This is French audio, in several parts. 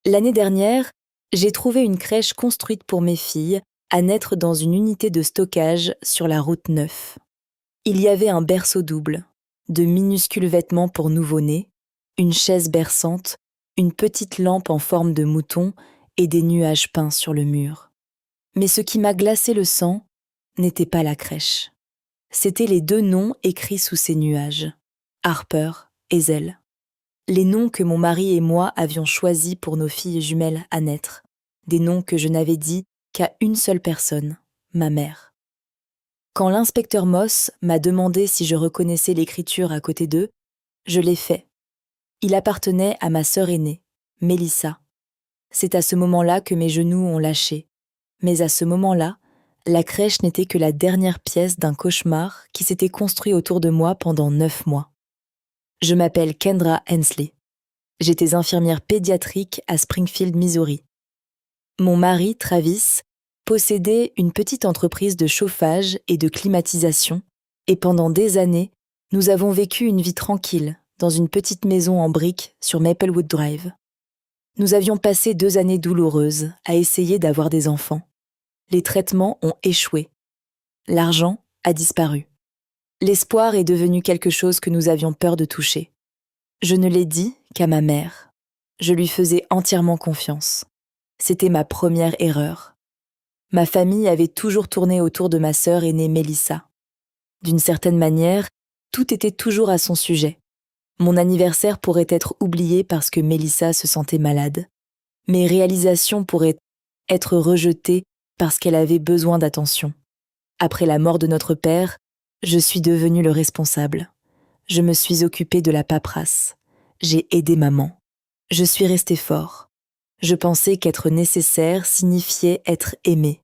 L'année dernière, j'ai trouvé une crèche construite pour mes filles à naître dans une unité de stockage sur la route 9. Il y avait un berceau double, de minuscules vêtements pour nouveau-nés, une chaise berçante, une petite lampe en forme de mouton et des nuages peints sur le mur. Mais ce qui m'a glacé le sang n'était pas la crèche. C'étaient les deux noms écrits sous ces nuages, Harper et Zell. Les noms que mon mari et moi avions choisis pour nos filles jumelles à naître. Des noms que je n'avais dit qu'à une seule personne, ma mère. Quand l'inspecteur Moss m'a demandé si je reconnaissais l'écriture à côté d'eux, je l'ai fait. Il appartenait à ma sœur aînée, Mélissa. C'est à ce moment-là que mes genoux ont lâché. Mais à ce moment-là, la crèche n'était que la dernière pièce d'un cauchemar qui s'était construit autour de moi pendant 9 mois. Je m'appelle Kendra Hensley. J'étais infirmière pédiatrique à Springfield, Missouri. Mon mari, Travis, possédait une petite entreprise de chauffage et de climatisation, et pendant des années, nous avons vécu une vie tranquille dans une petite maison en briques sur Maplewood Drive. Nous avions passé 2 années douloureuses à essayer d'avoir des enfants. Les traitements ont échoué. L'argent a disparu. L'espoir est devenu quelque chose que nous avions peur de toucher. Je ne l'ai dit qu'à ma mère. Je lui faisais entièrement confiance. C'était ma première erreur. Ma famille avait toujours tourné autour de ma sœur aînée Mélissa. D'une certaine manière, tout était toujours à son sujet. Mon anniversaire pourrait être oublié parce que Mélissa se sentait malade. Mes réalisations pourraient être rejetées parce qu'elle avait besoin d'attention. Après la mort de notre père, je suis devenue le responsable. Je me suis occupée de la paperasse. J'ai aidé maman. Je suis restée fort. Je pensais qu'être nécessaire signifiait être aimé.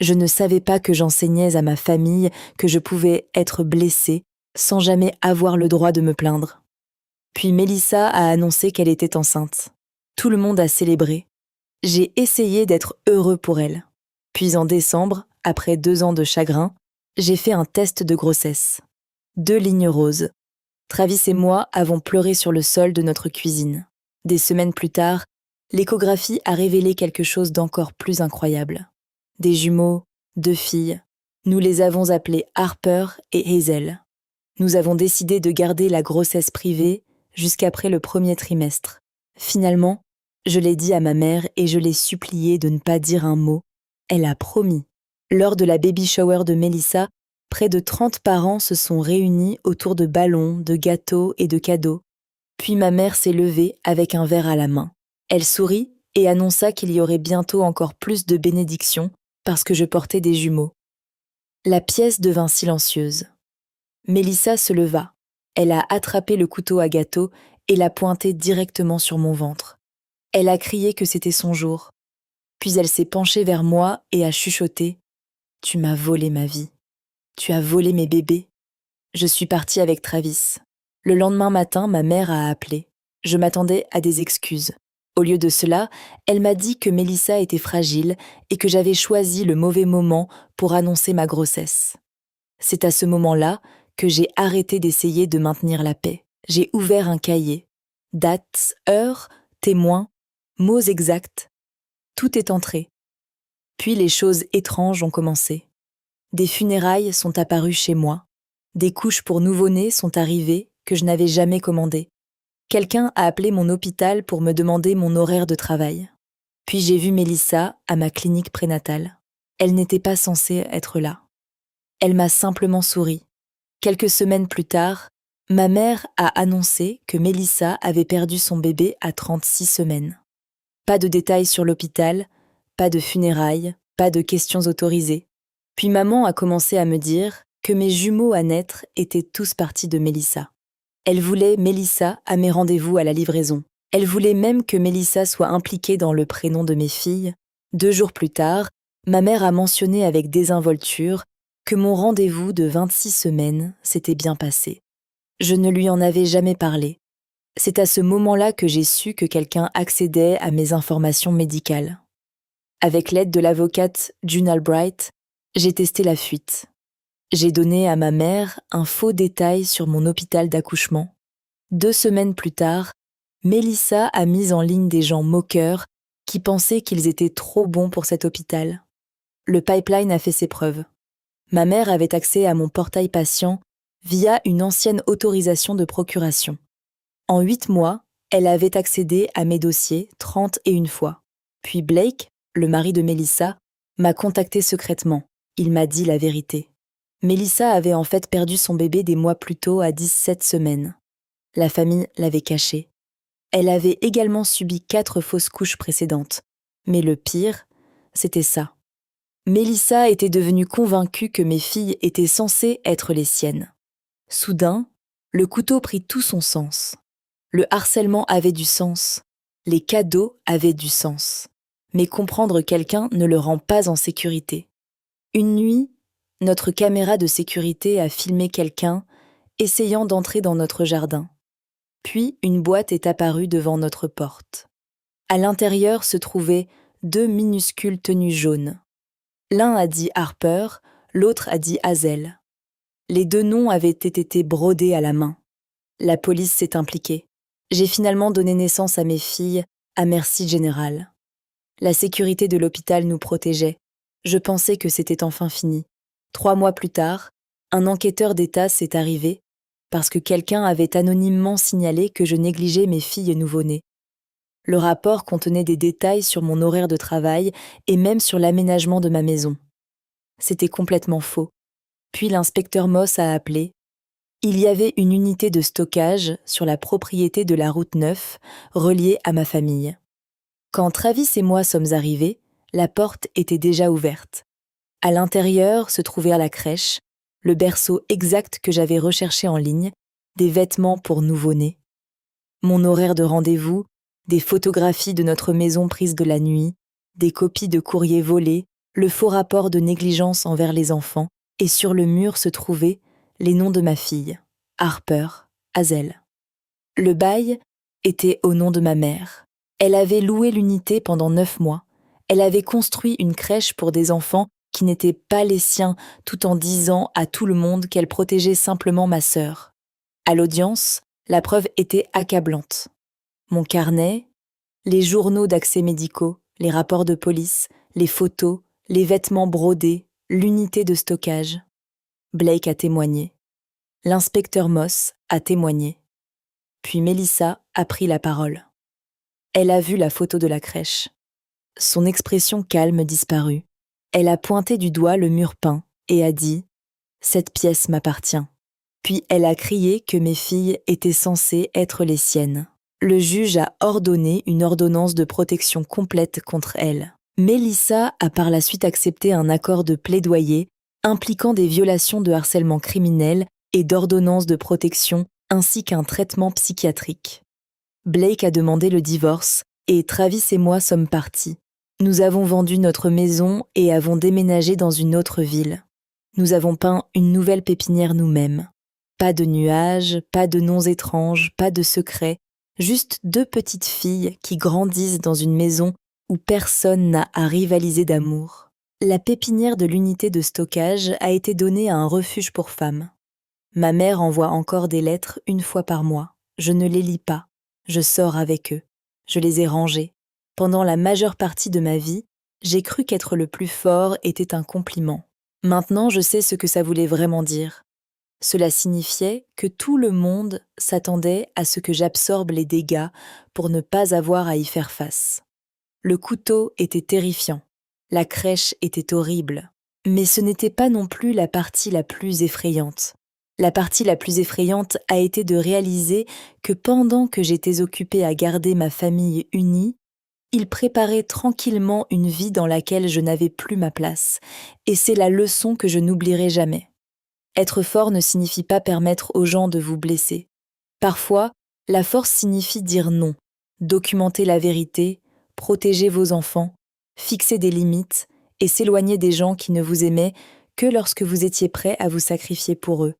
Je ne savais pas que j'enseignais à ma famille que je pouvais être blessée sans jamais avoir le droit de me plaindre. Puis Mélissa a annoncé qu'elle était enceinte. Tout le monde a célébré. J'ai essayé d'être heureux pour elle. Puis en décembre, après 2 ans de chagrin, j'ai fait un test de grossesse. 2 lignes roses. Travis et moi avons pleuré sur le sol de notre cuisine. Des semaines plus tard, l'échographie a révélé quelque chose d'encore plus incroyable. Des jumeaux, 2 filles. Nous les avons appelées Harper et Hazel. Nous avons décidé de garder la grossesse privée jusqu'après le 1er trimestre. Finalement, je l'ai dit à ma mère et je l'ai suppliée de ne pas dire un mot. Elle a promis. Lors de la baby shower de Mélissa, près de 30 parents se sont réunis autour de ballons, de gâteaux et de cadeaux. Puis ma mère s'est levée avec un verre à la main. Elle sourit et annonça qu'il y aurait bientôt encore plus de bénédictions parce que je portais des jumeaux. La pièce devint silencieuse. Mélissa se leva. Elle a attrapé le couteau à gâteau et l'a pointé directement sur mon ventre. Elle a crié que c'était son jour. Puis elle s'est penchée vers moi et a chuchoté « Tu m'as volé ma vie. Tu as volé mes bébés. » Je suis partie avec Travis. Le lendemain matin, ma mère a appelé. Je m'attendais à des excuses. Au lieu de cela, elle m'a dit que Mélissa était fragile et que j'avais choisi le mauvais moment pour annoncer ma grossesse. C'est à ce moment-là que j'ai arrêté d'essayer de maintenir la paix. J'ai ouvert un cahier. Dates, heures, témoins, mots exacts. Tout est entré. Puis les choses étranges ont commencé. Des funérailles sont apparues chez moi. Des couches pour nouveau-nés sont arrivées que je n'avais jamais commandées. Quelqu'un a appelé mon hôpital pour me demander mon horaire de travail. Puis j'ai vu Mélissa à ma clinique prénatale. Elle n'était pas censée être là. Elle m'a simplement souri. Quelques semaines plus tard, ma mère a annoncé que Mélissa avait perdu son bébé à 36 semaines. Pas de détails sur l'hôpital, pas de funérailles, pas de questions autorisées. Puis maman a commencé à me dire que mes jumeaux à naître étaient tous partis de Mélissa. Elle voulait Mélissa à mes rendez-vous à la livraison. Elle voulait même que Mélissa soit impliquée dans le prénom de mes filles. 2 jours plus tard, ma mère a mentionné avec désinvolture que mon rendez-vous de 26 semaines s'était bien passé. Je ne lui en avais jamais parlé. C'est à ce moment-là que j'ai su que quelqu'un accédait à mes informations médicales. Avec l'aide de l'avocate June Albright, j'ai testé la fuite. J'ai donné à ma mère un faux détail sur mon hôpital d'accouchement. 2 semaines plus tard, Mélissa a mis en ligne des gens moqueurs qui pensaient qu'ils étaient trop bons pour cet hôpital. Le pipeline a fait ses preuves. Ma mère avait accès à mon portail patient via une ancienne autorisation de procuration. En 8 mois, elle avait accédé à mes dossiers 31 fois. Puis Blake, le mari de Melissa, m'a contacté secrètement. Il m'a dit la vérité. Melissa avait en fait perdu son bébé des mois plus tôt à 17 semaines. La famille l'avait caché. Elle avait également subi 4 fausses couches précédentes. Mais le pire, c'était ça. Melissa était devenue convaincue que mes filles étaient censées être les siennes. Soudain, le couteau prit tout son sens. Le harcèlement avait du sens. Les cadeaux avaient du sens. Mais comprendre quelqu'un ne le rend pas en sécurité. Une nuit, notre caméra de sécurité a filmé quelqu'un essayant d'entrer dans notre jardin. Puis une boîte est apparue devant notre porte. À l'intérieur se trouvaient 2 minuscules tenues jaunes. L'un a dit Harper, l'autre a dit Hazel. Les 2 noms avaient été brodés à la main. La police s'est impliquée. J'ai finalement donné naissance à mes filles à merci générale. La sécurité de l'hôpital nous protégeait. Je pensais que c'était enfin fini. 3 mois plus tard, un enquêteur d'État s'est arrivé parce que quelqu'un avait anonymement signalé que je négligeais mes filles nouveau-nées. Le rapport contenait des détails sur mon horaire de travail et même sur l'aménagement de ma maison. C'était complètement faux. Puis l'inspecteur Moss a appelé. Il y avait une unité de stockage sur la propriété de la route 9 reliée à ma famille. Quand Travis et moi sommes arrivés, la porte était déjà ouverte. À l'intérieur se trouvait la crèche, le berceau exact que j'avais recherché en ligne, des vêtements pour nouveau-nés. Mon horaire de rendez-vous, des photographies de notre maison prise de la nuit, des copies de courriers volés, le faux rapport de négligence envers les enfants, et sur le mur se trouvaient les noms de ma fille, Harper, Hazel. Le bail était au nom de ma mère. Elle avait loué l'unité pendant 9 mois. Elle avait construit une crèche pour des enfants qui n'étaient pas les siens, tout en disant à tout le monde qu'elle protégeait simplement ma sœur. À l'audience, la preuve était accablante. Mon carnet, les journaux d'accès médicaux, les rapports de police, les photos, les vêtements brodés, l'unité de stockage. Blake a témoigné. L'inspecteur Moss a témoigné. Puis Melissa a pris la parole. Elle a vu la photo de la crèche. Son expression calme disparut. Elle a pointé du doigt le mur peint et a dit « Cette pièce m'appartient ». Puis elle a crié que mes filles étaient censées être les siennes. Le juge a ordonné une ordonnance de protection complète contre elle. Melissa a par la suite accepté un accord de plaidoyer impliquant des violations de harcèlement criminel et d'ordonnance de protection ainsi qu'un traitement psychiatrique. Blake a demandé le divorce et Travis et moi sommes partis. Nous avons vendu notre maison et avons déménagé dans une autre ville. Nous avons peint une nouvelle pépinière nous-mêmes. Pas de nuages, pas de noms étranges, pas de secrets, juste 2 petites filles qui grandissent dans une maison où personne n'a à rivaliser d'amour. La pépinière de l'unité de stockage a été donnée à un refuge pour femmes. Ma mère envoie encore des lettres 1 fois par mois. Je ne les lis pas. Je sors avec eux. Je les ai rangées. Pendant la majeure partie de ma vie, j'ai cru qu'être le plus fort était un compliment. Maintenant, je sais ce que ça voulait vraiment dire. Cela signifiait que tout le monde s'attendait à ce que j'absorbe les dégâts pour ne pas avoir à y faire face. Le couteau était terrifiant. La crèche était horrible. Mais ce n'était pas non plus la partie la plus effrayante. La partie la plus effrayante a été de réaliser que pendant que j'étais occupée à garder ma famille unie, ils préparaient tranquillement une vie dans laquelle je n'avais plus ma place. Et c'est la leçon que je n'oublierai jamais. Être fort ne signifie pas permettre aux gens de vous blesser. Parfois, la force signifie dire non, documenter la vérité, protéger vos enfants, fixer des limites et s'éloigner des gens qui ne vous aimaient que lorsque vous étiez prêt à vous sacrifier pour eux.